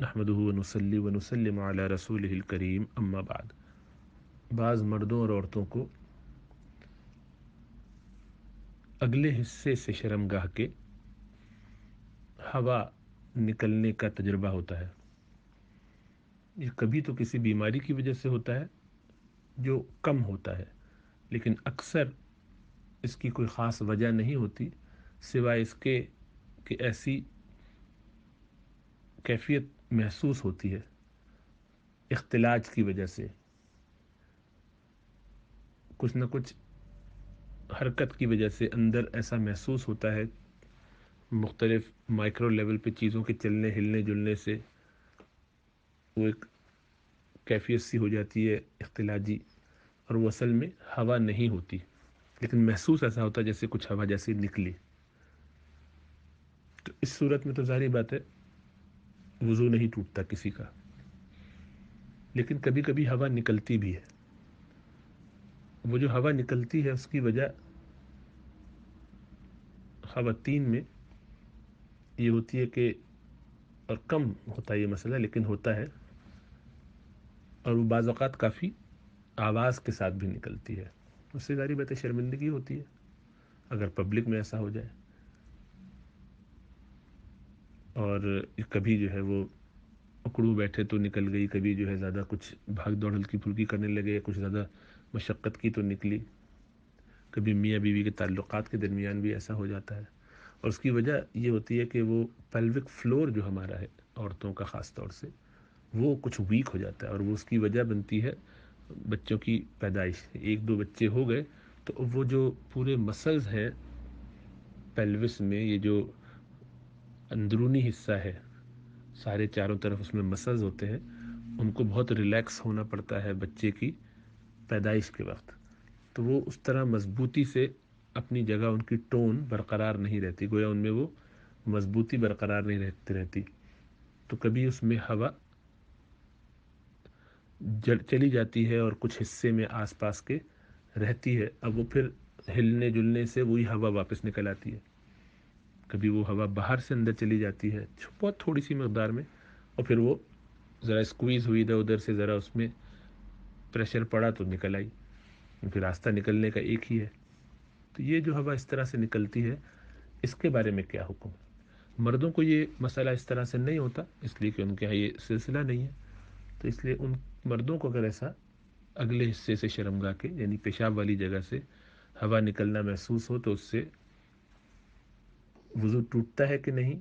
نحمدہ ونصلی ونسلم علی رسولہ الکریم اما بعد۔ بعض مردوں اور عورتوں کو اگلے حصے سے شرمگاہ کے ہوا نکلنے کا تجربہ ہوتا ہے۔ یہ کبھی تو کسی بیماری کی وجہ سے ہوتا ہے جو کم ہوتا ہے، لیکن اکثر اس کی کوئی خاص وجہ نہیں ہوتی سوائے اس کے کہ ایسی کیفیت محسوس ہوتی ہے اختلاج کی وجہ سے، کچھ نہ کچھ حرکت کی وجہ سے اندر ایسا محسوس ہوتا ہے، مختلف مائکرو لیول پہ چیزوں کے چلنے ہلنے جلنے سے وہ ایک کیفیت سی ہو جاتی ہے اختلاجی، اور وہ اصل میں ہوا نہیں ہوتی، لیکن محسوس ایسا ہوتا ہے جیسے کچھ ہوا جیسی نکلی۔ تو اس صورت میں تو ظاہری بات ہے وضو نہیں ٹوٹتا کسی کا، لیکن کبھی کبھی ہوا نکلتی بھی ہے۔ وہ جو ہوا نکلتی ہے اس کی وجہ خواتین میں یہ ہوتی ہے کہ، اور کم ہوتا ہے یہ مسئلہ لیکن ہوتا ہے، اور وہ بعض اوقات کافی آواز کے ساتھ بھی نکلتی ہے۔ اس سے ظاہری بات ہے شرمندگی ہوتی ہے اگر پبلک میں ایسا ہو جائے، اور کبھی جو ہے وہ اکڑو بیٹھے تو نکل گئی، کبھی جو ہے زیادہ کچھ بھاگ دوڑ ہلکی پھلکی کرنے لگے، کچھ زیادہ مشقت کی تو نکلی، کبھی میاں بیوی کے تعلقات کے درمیان بھی ایسا ہو جاتا ہے۔ اور اس کی وجہ یہ ہوتی ہے کہ وہ پیلوک فلور جو ہمارا ہے عورتوں کا خاص طور سے، وہ کچھ ویک ہو جاتا ہے، اور وہ اس کی وجہ بنتی ہے بچوں کی پیدائش۔ ایک دو بچے ہو گئے تو وہ جو پورے مسلز ہیں پیلوس میں، یہ جو اندرونی حصہ ہے سارے چاروں طرف اس میں مسلز ہوتے ہیں، ان کو بہت ریلیکس ہونا پڑتا ہے بچے کی پیدائش کے وقت، تو وہ اس طرح مضبوطی سے اپنی جگہ، ان کی ٹون برقرار نہیں رہتی، گویا ان میں وہ مضبوطی برقرار نہیں رہتی، تو کبھی اس میں ہوا چلی جاتی ہے اور کچھ حصے میں آس پاس کے رہتی ہے، اب وہ پھر ہلنے جلنے سے وہی ہوا واپس نکل آتی ہے۔ کبھی وہ ہوا باہر سے اندر چلی جاتی ہے بہت تھوڑی سی مقدار میں، اور پھر وہ ذرا اسکویز ہوئی ادھر ادھر سے، ذرا اس میں پریشر پڑا تو نکل آئی، کیونکہ راستہ نکلنے کا ایک ہی ہے۔ تو یہ جو ہوا اس طرح سے نکلتی ہے، اس کے بارے میں کیا حکم ہے؟ مردوں کو یہ مسئلہ اس طرح سے نہیں ہوتا، اس لیے کہ ان کے یہاں یہ سلسلہ نہیں ہے، تو اس لیے ان مردوں کو اگر ایسا اگلے حصے سے شرمگاہ کے یعنی پیشاب والی جگہ سے ہوا نکلنا محسوس ہو تو اس سے وضو ٹوٹتا ہے کہ نہیں،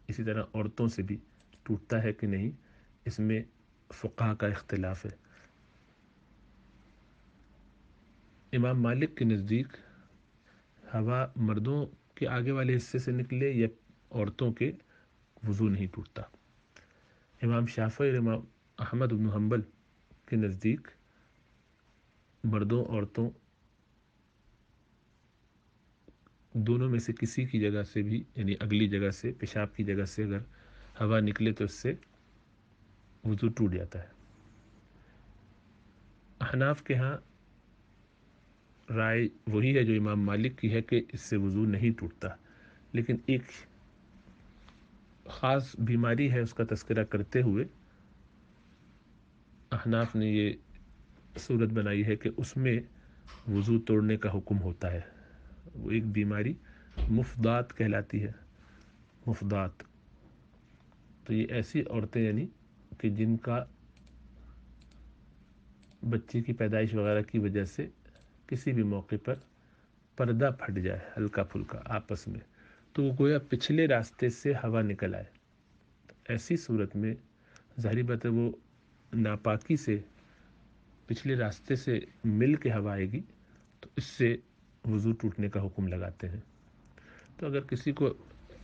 اسی طرح عورتوں سے بھی ٹوٹتا ہے کہ نہیں، اس میں فقہا کا اختلاف ہے۔ امام مالک کے نزدیک ہوا مردوں کے آگے والے حصے سے نکلے یا عورتوں کے، وضو نہیں ٹوٹتا۔ امام شافعی اور امام احمد بن حنبل کے نزدیک مردوں عورتوں دونوں میں سے کسی کی جگہ سے بھی، یعنی اگلی جگہ سے، پیشاب کی جگہ سے اگر ہوا نکلے تو اس سے وضو ٹوٹ جاتا ہے۔ احناف کے ہاں رائے وہی ہے جو امام مالک کی ہے کہ اس سے وضو نہیں ٹوٹتا، لیکن ایک خاص بیماری ہے اس کا تذکرہ کرتے ہوئے احناف نے یہ صورت بنائی ہے کہ اس میں وضو توڑنے کا حکم ہوتا ہے۔ وہ ایک بیماری مفضات کہلاتی ہے، مفضات، تو یہ ایسی عورتیں یعنی کہ جن کا بچے کی پیدائش وغیرہ کی وجہ سے کسی بھی موقع پر پردہ پھٹ جائے ہلکا پھلکا آپس میں، تو وہ گویا پچھلے راستے سے ہوا نکل آئے، ایسی صورت میں ظاہری بات ہے وہ ناپاکی سے پچھلے راستے سے مل کے ہوا آئے گی تو اس سے وضو ٹوٹنے کا حکم لگاتے ہیں۔ تو اگر کسی کو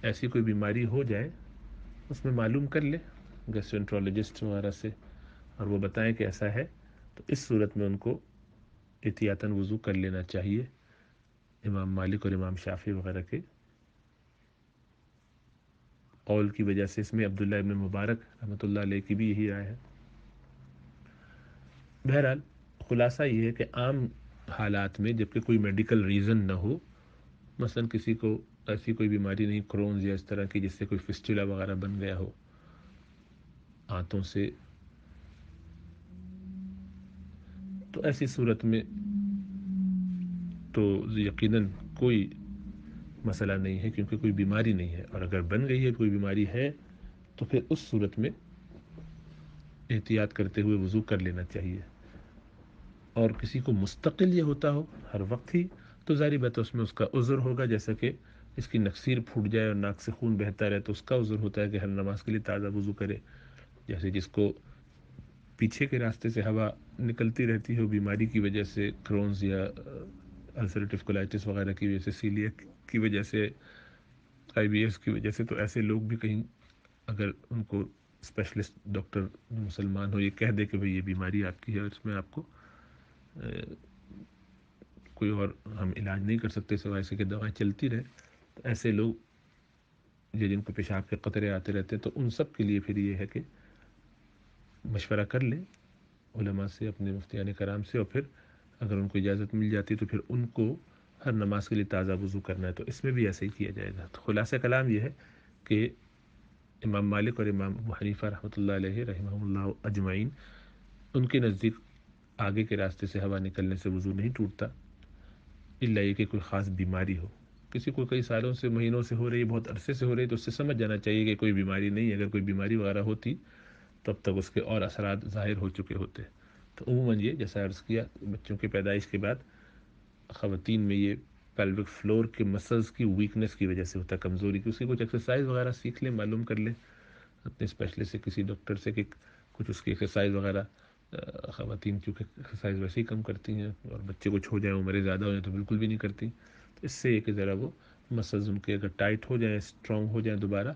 ایسی کوئی بیماری ہو جائے اس میں معلوم کر لے گیسٹرنٹرولوجسٹ وغیرہ سے، اور وہ بتائیں کہ ایسا ہے، تو اس صورت میں ان کو احتیاطاً وضو کر لینا چاہیے۔ امام مالک اور امام شافعی وغیرہ کے قول کی وجہ سے، اس میں عبداللہ ابن مبارک رحمۃ اللہ علیہ کی بھی یہی رائے ہے۔ بہرحال خلاصہ یہ ہے کہ عام حالات میں جب کہ کوئی میڈیکل ریزن نہ ہو، مثلا کسی کو ایسی کوئی بیماری نہیں کرونز یا اس طرح کی جس سے کوئی فسٹولا وغیرہ بن گیا ہو، آنتوں سے، تو ایسی صورت میں تو یقیناً کوئی مسئلہ نہیں ہے، کیونکہ کوئی بیماری نہیں ہے، اور اگر بن گئی ہے کوئی بیماری ہے تو پھر اس صورت میں احتیاط کرتے ہوئے وضو کر لینا چاہیے۔ اور کسی کو مستقل یہ ہوتا ہو ہر وقت ہی، تو ظاہری بات ہے اس میں اس کا عذر ہوگا، جیسا کہ اس کی نکسیر پھوٹ جائے اور ناک سے خون بہتا رہے تو اس کا عذر ہوتا ہے کہ ہر نماز کے لیے تازہ وضو کرے۔ جیسے جس کو پیچھے کے راستے سے ہوا نکلتی رہتی ہو بیماری کی وجہ سے، کرونز یا السریٹیو کولائٹس وغیرہ کی وجہ سے، سیلیاک کی وجہ سے، آئی بی ایس کی وجہ سے، تو ایسے لوگ بھی کہیں اگر ان کو اسپیشلسٹ ڈاکٹر مسلمان ہو یہ کہہ دے کہ بھئی یہ بیماری آپ کی ہے اور اس میں آپ کو کوئی اور ہم علاج نہیں کر سکتے سوائے سے کہ دوائیں چلتی رہے، تو ایسے لوگ جن کو پیشاب کے قطرے آتے رہتے ہیں، تو ان سب کے لیے پھر یہ ہے کہ مشورہ کر لیں علماء سے، اپنے مفتیان کرام سے، اور پھر اگر ان کو اجازت مل جاتی تو پھر ان کو ہر نماز کے لیے تازہ وضو کرنا ہے، تو اس میں بھی ایسے ہی کیا جائے گا۔ تو خلاصہ کلام یہ ہے کہ امام مالک اور امام ابو حنیفہ رحمۃ اللہ علیہ رحمہ اللہ اجمعین، ان کے نزدیک آگے کے راستے سے ہوا نکلنے سے وضو نہیں ٹوٹتا، الا یہ کہ کوئی خاص بیماری ہو۔ کسی کو کئی سالوں سے، مہینوں سے ہو رہی ہے، بہت عرصے سے ہو رہی ہے، تو اس سے سمجھ جانا چاہیے کہ کوئی بیماری نہیں ہے۔ اگر کوئی بیماری وغیرہ ہوتی تب تک اس کے اور اثرات ظاہر ہو چکے ہوتے۔ تو عموماً یہ جیسا عرض کیا، بچوں کی پیدائش کے بعد خواتین میں یہ پیلوک فلور کے مسلز کی ویکنس کی وجہ سے ہوتا ہے، کمزوری کی۔ اس کی کچھ ایکسرسائز وغیرہ سیکھ لیں، معلوم کر لیں اپنے اسپیشلسٹ سے، کسی ڈاکٹر سے، کہ کچھ اس کی ایکسرسائز وغیرہ، خواتین چونکہ ایکسرسائز ویسے ہی کم کرتی ہیں، اور بچے کچھ ہو جائیں، عمریں زیادہ ہو جائیں تو بالکل بھی نہیں کرتی، تو اس سے یہ کہ ذرا وہ مسلز ان کے اگر ٹائٹ ہو جائیں، اسٹرانگ ہو جائیں دوبارہ،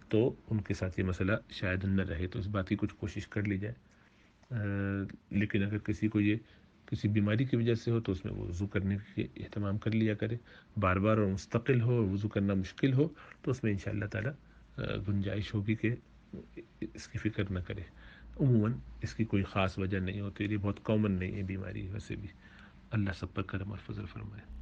تو ان کے ساتھ یہ مسئلہ شاید نہ رہے، تو اس بات کی کچھ کوشش کر لی جائے۔ لیکن اگر کسی کو یہ کسی بیماری کی وجہ سے ہو تو اس میں وہ وضو کرنے کے اہتمام کر لیا کرے، بار بار اور مستقل ہو اور وضو کرنا مشکل ہو تو اس میں انشاءاللہ تعالی گنجائش ہوگی کہ اس کی فکر نہ کرے۔ عموماً اس کی کوئی خاص وجہ نہیں ہوتی، یہ بہت کامن نہیں ہے بیماری، ویسے بھی اللہ سب پر کرم اور فضل فرمائے۔